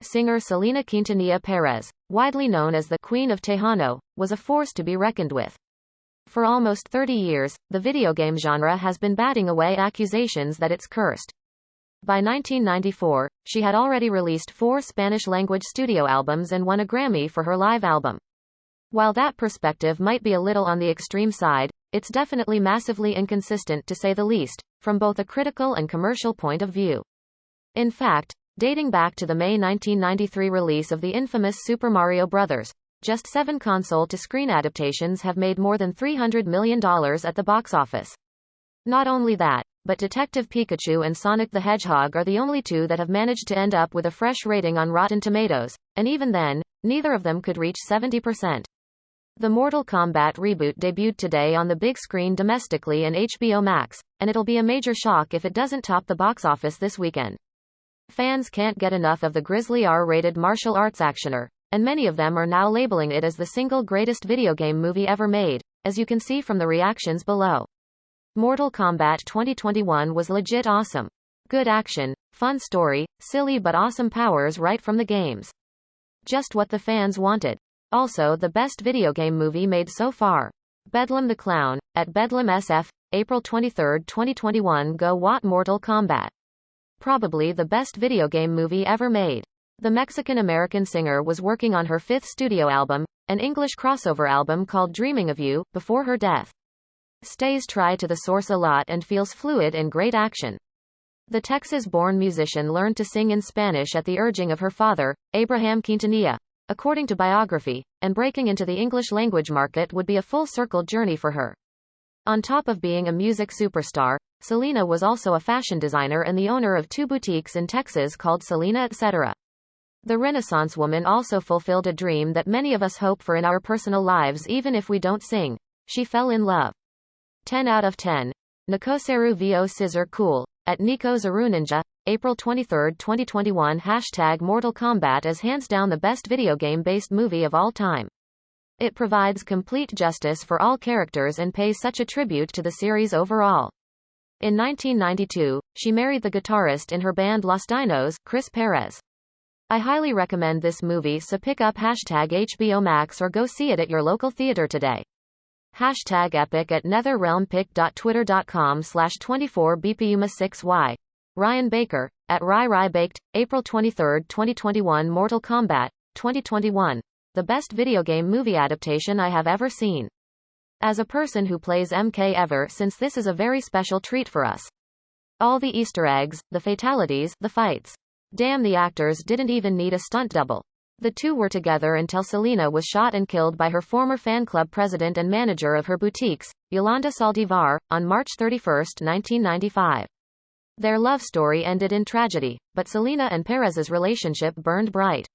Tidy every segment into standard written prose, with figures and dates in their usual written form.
Singer Selena Quintanilla-Pérez, widely known as the Queen of Tejano, was a force to be reckoned with. For almost 30 years, the video game genre has been batting away accusations that it's cursed. By 1994, she had already released 4 Spanish-language studio albums and won a Grammy for her live album. While that perspective might be a little on the extreme side, it's definitely massively inconsistent to say the least, from both a critical and commercial point of view. In fact, dating back to the May 1993 release of the infamous Super Mario Bros., just 7 console-to-screen adaptations have made more than $300 million at the box office. Not only that, but Detective Pikachu and Sonic the Hedgehog are the only 2 that have managed to end up with a fresh rating on Rotten Tomatoes, and even then, neither of them could reach 70%. The Mortal Kombat reboot debuted today on the big screen domestically and HBO Max, and it'll be a major shock if it doesn't top the box office this weekend. Fans can't get enough of the grisly R-rated martial arts actioner, and many of them are now labeling it as the single greatest video game movie ever made, as you can see from the reactions below. Mortal Kombat 2021 was legit awesome. Good action, fun story, silly but awesome powers right from the games. Just what the fans wanted. Also the best video game movie made so far. Bedlam the Clown, at Bedlam SF, April 23, 2021. Go watch Mortal Kombat. Probably the best video game movie ever made. The Mexican-American singer was working on her 5th studio album, an English crossover album called Dreaming of You, before her death. Stays true to the source a lot and feels fluid in great action. The Texas-born musician learned to sing in Spanish at the urging of her father, Abraham Quintanilla, according to biography, and breaking into the English language market would be a full-circle journey for her. On top of being a music superstar, Selena was also a fashion designer and the owner of 2 boutiques in Texas called Selena Etc. The Renaissance woman also fulfilled a dream that many of us hope for in our personal lives even if we don't sing. She fell in love. 10 out of 10. Nikoseru vo scissor cool, at Nico Zaruninja, April 23, 2021. Hashtag Mortal Kombat is hands down the best video game-based movie of all time. It provides complete justice for all characters and pays such a tribute to the series overall. In 1992, she married the guitarist in her band Los Dinos, Chris Perez. I highly recommend this movie, so pick up hashtag HBO Max or go see it at your local theater today. Hashtag epic at netherrealmpic.twitter.com/24bpuma6y. Ryan Baker, at RyRyBaked, April 23, 2021. Mortal Kombat 2021. The best video game movie adaptation I have ever seen. As a person who plays MK ever since, this is a very special treat for us. All the Easter eggs, the fatalities, the fights. Damn, the actors didn't even need a stunt double. The 2 were together until Selena was shot and killed by her former fan club president and manager of her boutiques, Yolanda Saldivar, on March 31, 1995. Their love story ended in tragedy, but Selena and Perez's relationship burned bright.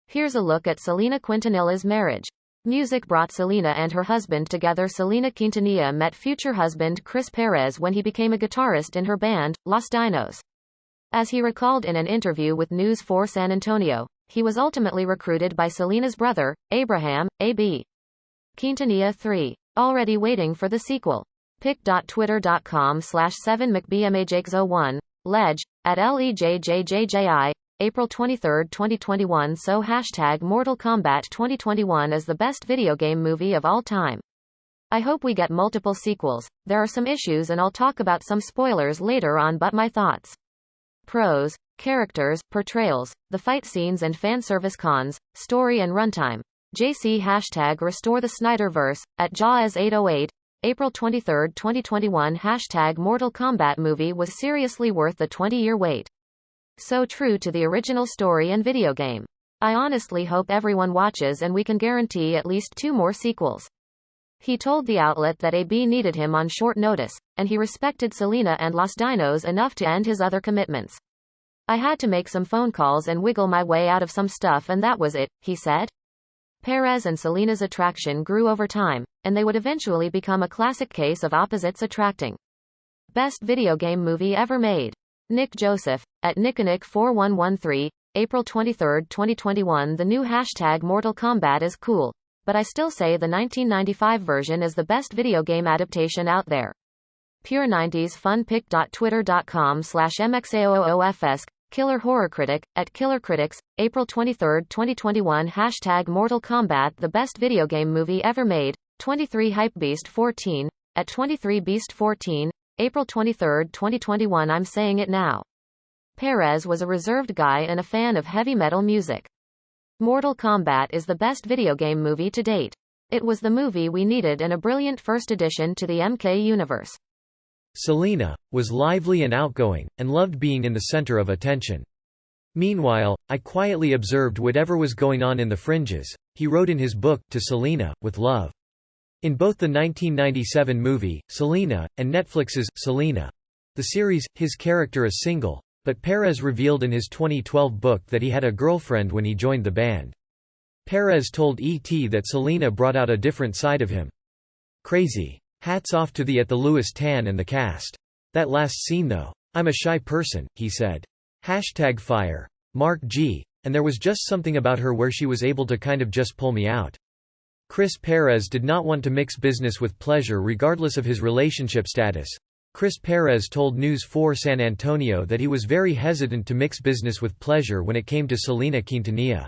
Here's a look at Selena Quintanilla's marriage. Music brought Selena and her husband together. Selena Quintanilla met future husband Chris Perez when he became a guitarist in her band, Los Dinos. As he recalled in an interview with News 4 San Antonio, he was ultimately recruited by Selena's brother, Abraham, A.B. Quintanilla III. Already waiting for the sequel. pic.twitter.com/7mcbmajakes01, leg, at LEJJJJI, April 23, 2021. So hashtag Mortal Kombat 2021 is the best video game movie of all time. I hope we get multiple sequels. There are some issues and I'll talk about some spoilers later on, but my thoughts. Pros: characters, portrayals, the fight scenes and fan service. Cons: story and runtime. JC hashtag Restore the Snyderverse, at Jaws808, April 23, 2021. Hashtag Mortal Kombat movie was seriously worth the 20-year wait. So true to the original story and video game. I honestly hope everyone watches and we can guarantee at least 2 more sequels. He told the outlet that AB needed him on short notice, and he respected Selena and Los Dinos enough to end his other commitments. I had to make some phone calls and wiggle my way out of some stuff, and that was it, he said. Perez and Selena's attraction grew over time, and they would eventually become a classic case of opposites attracting. Best video game movie ever made. Nick Joseph, at Nickanick4113, April 23, 2021. The new hashtag Mortal Kombat is cool, but I still say the 1995 version is the best video game adaptation out there. Pure 90s fun. Pic.twitter.com/mxaoofs. Killer Horror Critic, at Killer Critics, April 23, 2021 # Mortal Kombat the best video game movie ever made, 23 Hypebeast 14, at 23beast 14, April 23, 2021 I'm saying it now. Perez was a reserved guy and a fan of heavy metal music. Mortal Kombat is the best video game movie to date. It was the movie we needed and a brilliant first addition to the MK universe. Selena was lively and outgoing, and loved being in the center of attention. Meanwhile, I quietly observed whatever was going on in the fringes, he wrote in his book, To Selena, with Love. In both the 1997 movie, Selena, and Netflix's Selena, the series, his character is single, but Perez revealed in his 2012 book that he had a girlfriend when he joined the band. Perez told E.T. that Selena brought out a different side of him. Crazy. Hats off to the Lewis Tan and the cast. That last scene though. I'm a shy person, he said. #fire. Mark G. And there was just something about her where she was able to kind of just pull me out. Chris Perez did not want to mix business with pleasure regardless of his relationship status. Chris Perez told News 4 San Antonio that he was very hesitant to mix business with pleasure when it came to Selena Quintanilla.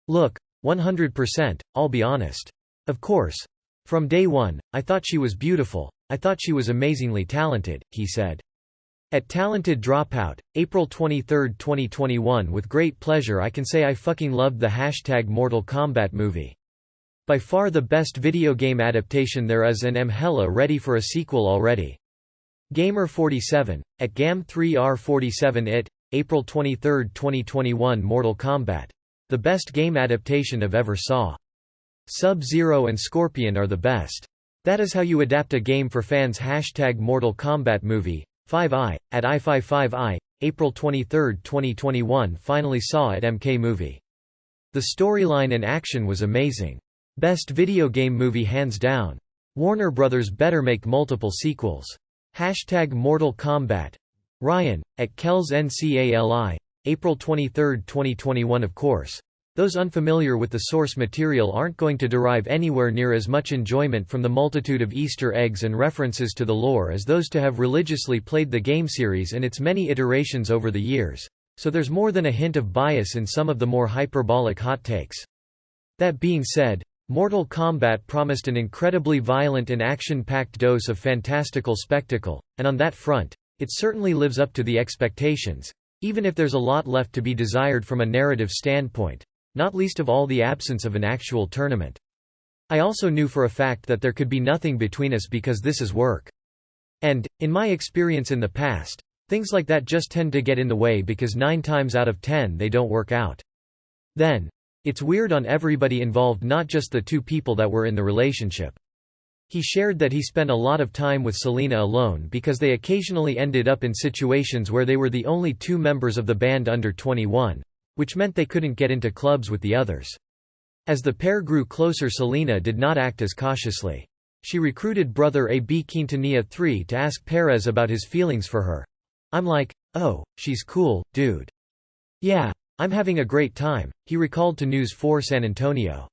Look, 100%, I'll be honest. Of course. From day one, I thought she was beautiful, I thought she was amazingly talented, he said. At Talented Dropout, April 23, 2021 With great pleasure I can say I fucking loved the #Mortal Kombat movie. By far the best video game adaptation there is and am hella ready for a sequel already. Gamer47, at Gam3R47 April 23, 2021 Mortal Kombat. The best game adaptation I've ever saw. Sub-Zero and Scorpion are the best. That is how you adapt a game for fans #Mortal Kombat movie. 5i, at I55i, April 23, 2021 finally saw at MK Movie. The storyline and action was amazing. Best video game movie hands down. Warner Brothers better make multiple sequels. #Mortal Kombat. Ryan, at Kells NCALI, April 23, 2021 Of course, those unfamiliar with the source material aren't going to derive anywhere near as much enjoyment from the multitude of Easter eggs and references to the lore as those to have religiously played the game series and its many iterations over the years, so there's more than a hint of bias in some of the more hyperbolic hot takes. That being said, Mortal Kombat promised an incredibly violent and action-packed dose of fantastical spectacle, and on that front, it certainly lives up to the expectations, even if there's a lot left to be desired from a narrative standpoint, not least of all the absence of an actual tournament. I also knew for a fact that there could be nothing between us because this is work. And, in my experience in the past, things like that just tend to get in the way because 9 times out of 10 they don't work out. Then, it's weird on everybody involved, not just the two people that were in the relationship. He shared that he spent a lot of time with Selena alone because they occasionally ended up in situations where they were the only 2 members of the band under 21, which meant they couldn't get into clubs with the others. As the pair grew closer, Selena did not act as cautiously. She recruited brother A.B. Quintanilla-III to ask Perez about his feelings for her. I'm like, oh, she's cool, dude. Yeah, I'm having a great time, he recalled to News 4 San Antonio.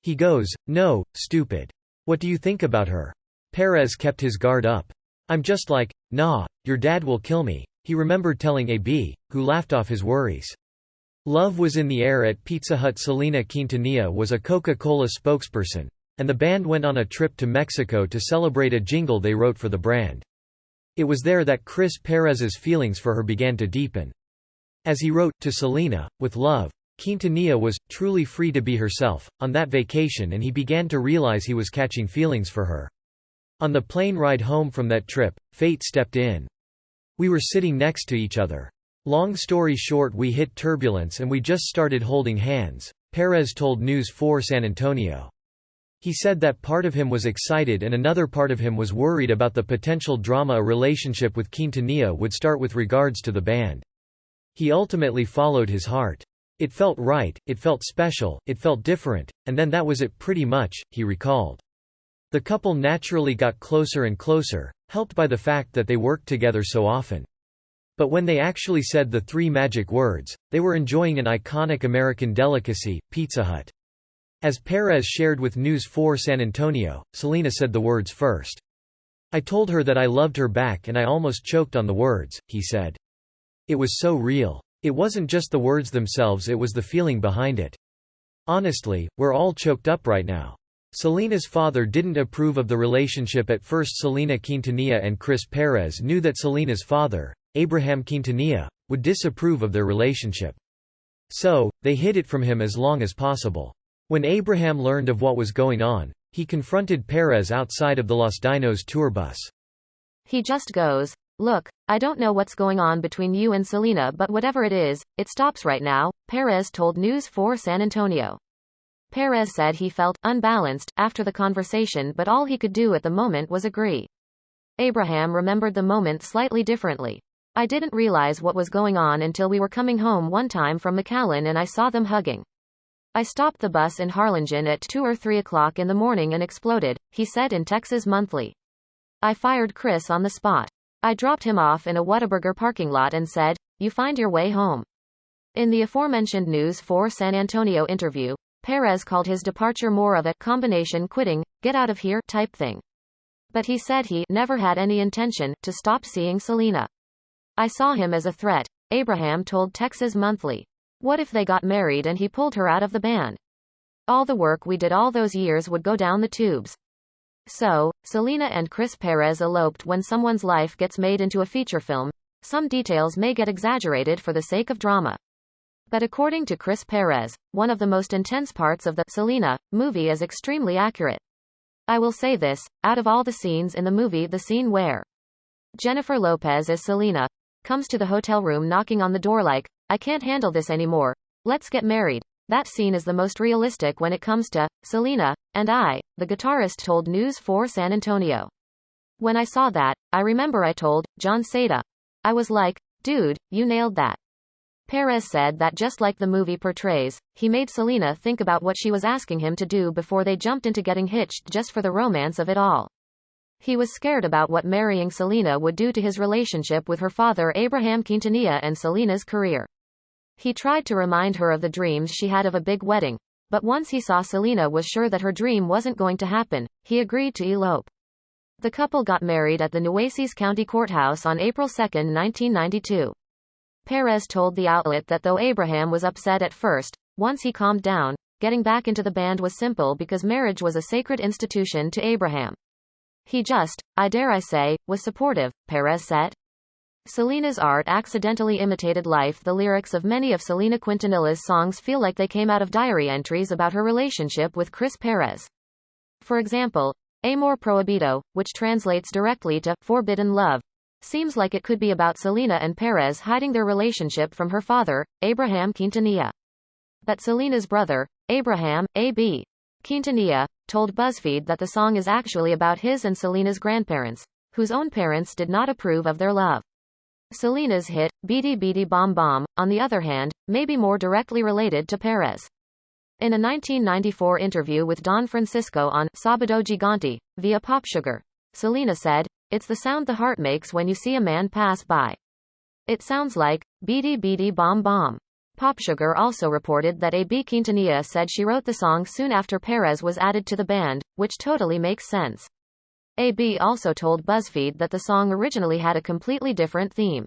He goes, no, stupid. What do you think about her? Perez kept his guard up. I'm just like, nah, your dad will kill me, he remembered telling A.B., who laughed off his worries. Love was in the air at Pizza Hut. Selena Quintanilla was a Coca-Cola spokesperson, and the band went on a trip to Mexico to celebrate a jingle they wrote for the brand. It was there that Chris Perez's feelings for her began to deepen. As he wrote, To Selena, with love, Quintanilla was truly free to be herself on that vacation, and he began to realize he was catching feelings for her. On the plane ride home from that trip, fate stepped in. We were sitting next to each other. Long story short, we hit turbulence and we just started holding hands, Perez told News 4 San Antonio. He said that part of him was excited and another part of him was worried about the potential drama a relationship with Quintanilla would start with regards to the band. He ultimately followed his heart. It felt right, it felt special, it felt different, and then that was it pretty much, he recalled. The couple naturally got closer and closer, helped by the fact that they worked together so often. But when they actually said the 3 magic words, they were enjoying an iconic American delicacy, Pizza Hut. As Perez shared with News 4 San Antonio, Selena said the words first. I told her that I loved her back and I almost choked on the words, he said. It was so real. It wasn't just the words themselves, it was the feeling behind it. Honestly, we're all choked up right now. Selena's father didn't approve of the relationship at first. Selena Quintanilla and Chris Pérez knew that Selena's father, Abraham Quintanilla, would disapprove of their relationship. So, they hid it from him as long as possible. When Abraham learned of what was going on, he confronted Pérez outside of the Los Dinos tour bus. He just goes, "Look, I don't know what's going on between you and Selena, but whatever it is, it stops right now," Pérez told News 4 San Antonio. Pérez said he felt unbalanced after the conversation, but all he could do at the moment was agree. Abraham remembered the moment slightly differently. "I didn't realize what was going on until we were coming home one time from McAllen and I saw them hugging. I stopped the bus in Harlingen at 2 or 3 o'clock in the morning and exploded," he said in Texas Monthly. "I fired Chris on the spot. I dropped him off in a Whataburger parking lot and said, 'You find your way home.'" In the aforementioned News 4 San Antonio interview, Pérez called his departure more of a combination quitting, get out of here type thing. But he said he never had any intention to stop seeing Selena. "I saw him as a threat," Abraham told Texas Monthly. "What if they got married and he pulled her out of the band? All the work we did all those years would go down the tubes." So, Selena and Chris Pérez eloped. When someone's life gets made into a feature film, some details may get exaggerated for the sake of drama. But according to Chris Pérez, one of the most intense parts of the Selena movie is extremely accurate. "I will say this, out of all the scenes in the movie, the scene where Jennifer Lopez as Selena comes to the hotel room knocking on the door like, 'I can't handle this anymore, let's get married,' that scene is the most realistic when it comes to Selena and I," the guitarist told News 4 San Antonio. "When I saw that, I remember I told John Seda. I was like, 'Dude, you nailed that.'" Pérez said that just like the movie portrays, he made Selena think about what she was asking him to do before they jumped into getting hitched just for the romance of it all. He was scared about what marrying Selena would do to his relationship with her father Abraham Quintanilla and Selena's career. He tried to remind her of the dreams she had of a big wedding, but once he saw Selena was sure that her dream wasn't going to happen, he agreed to elope. The couple got married at the Nueces County Courthouse on April 2, 1992. Pérez told the outlet that though Abraham was upset at first, once he calmed down, getting back into the band was simple because marriage was a sacred institution to Abraham. He just, I dare I say, was supportive, Pérez said. Selena's art accidentally imitated life. The lyrics of many of Selena Quintanilla's songs feel like they came out of diary entries about her relationship with Chris Pérez. For example, Amor Prohibido, which translates directly to Forbidden Love, seems like it could be about Selena and Pérez hiding their relationship from her father, Abraham Quintanilla. But Selena's brother, Abraham, A.B. Quintanilla, told BuzzFeed that the song is actually about his and Selena's grandparents, whose own parents did not approve of their love. Selena's hit, Beady Beady Bomb Bomb, on the other hand, may be more directly related to Pérez. In a 1994 interview with Don Francisco on Sabado Gigante, via Pop Sugar, Selena said, "It's the sound the heart makes when you see a man pass by. It sounds like, beady beady bomb bomb." Pop Sugar also reported that A.B. Quintanilla said she wrote the song soon after Pérez was added to the band, which totally makes sense. A.B. also told BuzzFeed that the song originally had a completely different theme.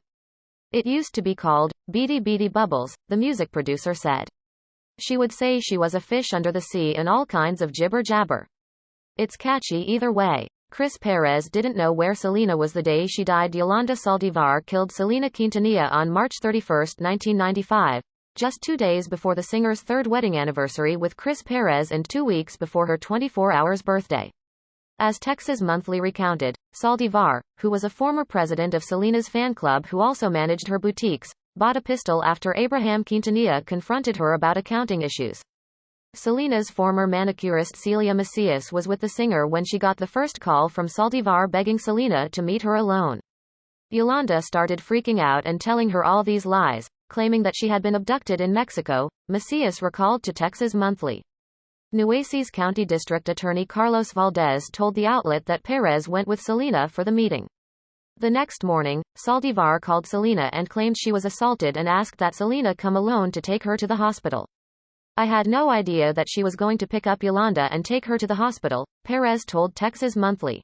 "It used to be called, Beady Beady Bubbles," the music producer said. "She would say she was a fish under the sea and all kinds of jibber jabber. It's catchy either way." Chris Pérez didn't know where Selena was the day she died. Yolanda Saldivar killed Selena Quintanilla on March 31, 1995, just 2 days before the singer's third wedding anniversary with Chris Pérez and 2 weeks before her 24-hour birthday. As Texas Monthly recounted, Saldivar, who was a former president of Selena's fan club who also managed her boutiques, bought a pistol after Abraham Quintanilla confronted her about accounting issues. Selena's former manicurist Celia Macias was with the singer when she got the first call from Saldivar begging Selena to meet her alone. Yolanda started freaking out and telling her all these lies, claiming that she had been abducted in Mexico, Macias recalled to Texas Monthly. Nueces County District Attorney Carlos Valdez told the outlet that Pérez went with Selena for the meeting. The next morning, Saldivar called Selena and claimed she was assaulted and asked that Selena come alone to take her to the hospital. "I had no idea that she was going to pick up Yolanda and take her to the hospital," Pérez told Texas Monthly.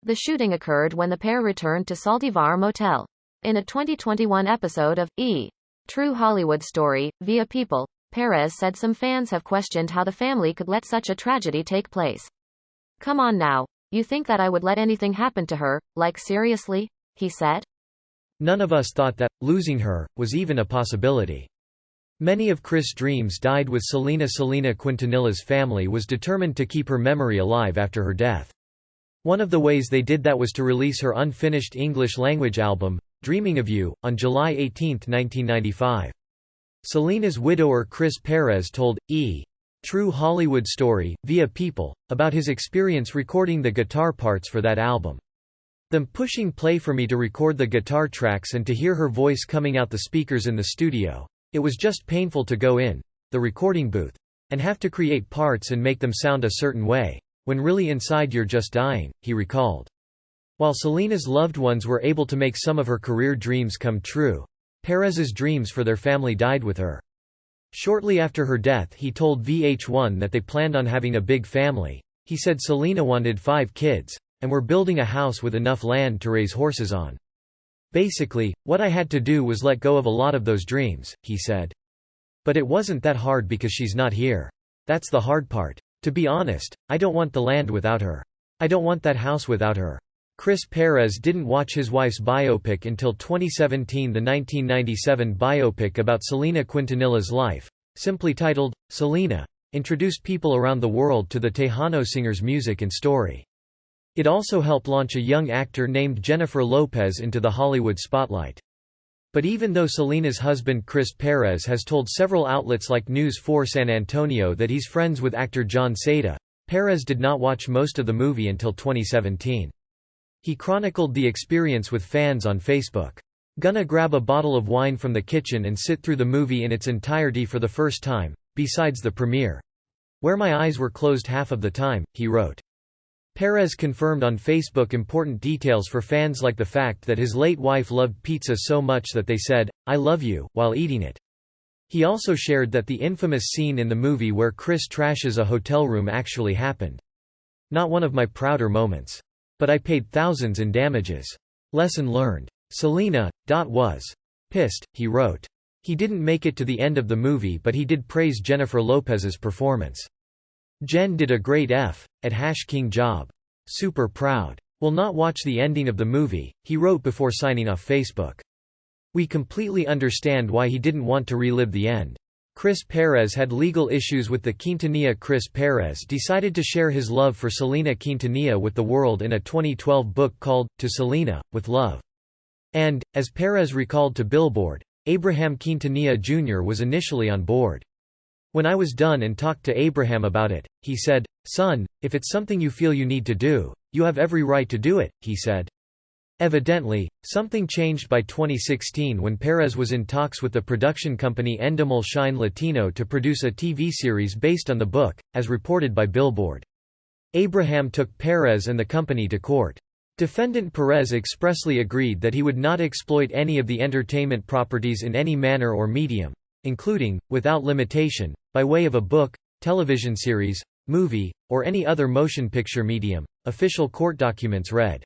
The shooting occurred when the pair returned to Saldivar Motel. In a 2021 episode of E! True Hollywood story, via People. Pérez said some fans have questioned how the family could let such a tragedy take place. Come on now. You think that I would let anything happen to her, like seriously? He said. None of us thought that, losing her, was even a possibility. Many of Chris' dreams died with Selena. Selena Quintanilla's family was determined to keep her memory alive after her death. One of the ways they did that was to release her unfinished English-language album, Dreaming of You, on July 18, 1995. Selena's widower Chris Pérez told E! True Hollywood Story, via People, about his experience recording the guitar parts for that album. Them pushing play for me to record the guitar tracks and to hear her voice coming out the speakers in the studio. It was just painful to go in the recording booth and have to create parts and make them sound a certain way, when really inside you're just dying, he recalled. While Selena's loved ones were able to make some of her career dreams come true, Pérez's dreams for their family died with her. Shortly after her death he told VH1 that they planned on having a big family. He said Selena wanted 5 kids, and were building a house with enough land to raise horses on. Basically, what I had to do was let go of a lot of those dreams, he said. But it wasn't that hard because she's not here. That's the hard part. To be honest, I don't want the land without her. I don't want that house without her. Chris Pérez didn't watch his wife's biopic until 2017. The 1997 biopic about Selena Quintanilla's life, simply titled, Selena, introduced people around the world to the Tejano singer's music and story. It also helped launch a young actor named Jennifer Lopez into the Hollywood spotlight. But even though Selena's husband Chris Pérez has told several outlets like News 4 San Antonio that he's friends with actor John Seda, Pérez did not watch most of the movie until 2017. He chronicled the experience with fans on Facebook. Gonna grab a bottle of wine from the kitchen and sit through the movie in its entirety for the first time, besides the premiere. Where my eyes were closed half of the time, he wrote. Pérez confirmed on Facebook important details for fans, like the fact that his late wife loved pizza so much that they said, "I love you," while eating it. He also shared that the infamous scene in the movie where Chris trashes a hotel room actually happened. Not one of my prouder moments. But I paid thousands in damages. Lesson learned. Selena was pissed, he wrote. He didn't make it to the end of the movie, but he did praise Jennifer Lopez's performance. Jen did a great @King job. Super proud. Will not watch the ending of the movie, he wrote before signing off Facebook. We completely understand why he didn't want to relive the end. Chris Pérez had legal issues with the Quintanilla. Chris Pérez decided to share his love for Selena Quintanilla with the world in a 2012 book called, To Selena, with Love. And, as Pérez recalled to Billboard, Abraham Quintanilla Jr. was initially on board. When I was done and talked to Abraham about it, he said, "Son, if it's something you feel you need to do, you have every right to do it," he said. Evidently, something changed by 2016 when Pérez was in talks with the production company Endemol Shine Latino to produce a TV series based on the book, as reported by Billboard. Abraham took Pérez and the company to court. Defendant Pérez expressly agreed that he would not exploit any of the entertainment properties in any manner or medium, including, without limitation, by way of a book, television series, movie, or any other motion picture medium, official court documents read.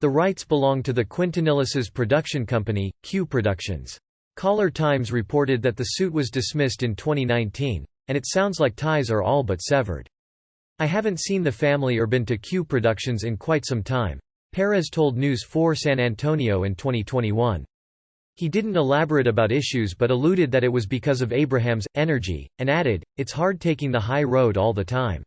The rights belong to the Quintanilla'S production company, Q Productions. Caller Times reported that the suit was dismissed in 2019, and it sounds like ties are all but severed. I haven't seen the family or been to Q Productions in quite some time, Pérez told News 4 San Antonio in 2021. He didn't elaborate about issues but alluded that it was because of Abraham's energy, and added, "It's hard taking the high road all the time."